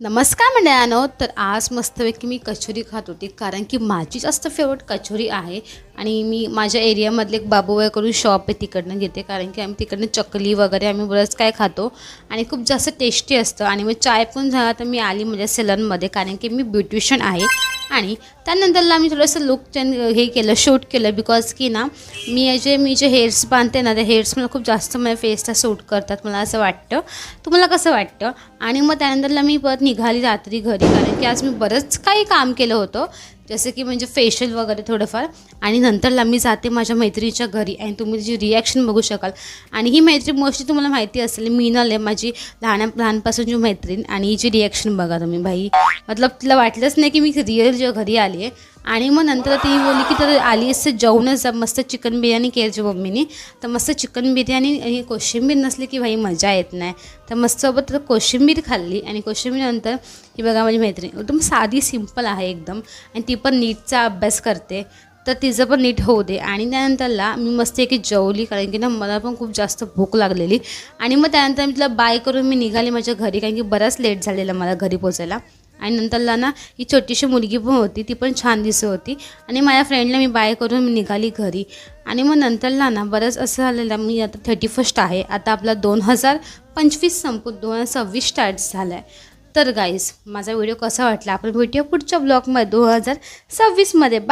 नमस्कार मंडळानो. तर आज मस्तपैकी मी कचोरी खात होती, कारण की माझी जास्त फेवरेट कचोरी आहे. आणि मी माझ्या एरियामधले एक बाबूबाई करून शॉप आहे, तिकडनं घेते. कारण की आम्ही तिकडनं चकली वगैरे आम्ही बरंच काय खातो आणि खूप जास्त टेस्टी असतं. आणि मग चाय पण झाला तर मी आली माझ्या सेलनमध्ये, कारण की मी ब्युटिशियन आहे. आणि त्यानंतरला मी थोडंसं लुक हे केलं, शूट केलं. बिकॉज की ना मी जे हेअर्स बांधते ना, ते हेअर्स मला खूप जास्त माझ्या फेसला सूट करतात, मला असं वाटतं. तुम्हाला कसं वाटतं? आणि मग त्यानंतरला मी परत निघाली रात्री घरी, कारण की आज मी बरंच काही काम केलं होतं, जसं की म्हणजे फेशियल वगैरे थोडंफार. आणि नंतरला मी जाते माझ्या मैत्रिणीच्या घरी, आणि तुम्ही तिची रिॲक्शन बघू शकाल. आणि ही मैत्रीण मोस्टली तुम्हाला माहिती असेल, मीनल आहे माझी लहानपासूनची मैत्रीण. आणि हिची रिॲक्शन बघा तुम्ही. भाई मतलब तिला वाटलंच नाही की मी रिअल जेव्हा घरी आली आहे. आणि मग नंतर ती बोलली की तर आली असते जेवणच जा, मस्त चिकन बिर्याणी केली मम्मीने. तर मस्त चिकन बिर्याणी आणि कोशिंबीर नसली की भाई मजा येत नाही. तर मस्त सोबत कोशिंबीर खाल्ली. आणि कोशिंबीरनंतर ही बघा माझी मैत्रीण एकदम साधी सिंपल आहे एकदम, आणि ती पण नीटचा अभ्यास करते, तर तिचं पण नीट होऊ दे. आणि त्यानंतरला मी मस्त एक जेवली, कारण की ना मला पण खूप जास्त भूक लागलेली. आणि मग त्यानंतर मी तिला बाय करून मी निघाली माझ्या घरी, कारण की बराच लेट झालेला मला घरी पोचायला. आणि नंतरला ना ही छोटीशी मुलगी पण होती, ती पण छान दिसत होती. आणि माझ्या फ्रेंडला मी बाय करून मी निघाली घरी. आणि मग नंतरला ना बरंच असं झालेलं, मी आता 31 आहे, आता आपला 2025 संपून 2026 स्टार्ट झाला आहे. तर गाईज, माझा व्हिडिओ कसा वाटला आपण भेटूया पुढच्या ब्लॉगमध्ये 2026मध्ये. बाय.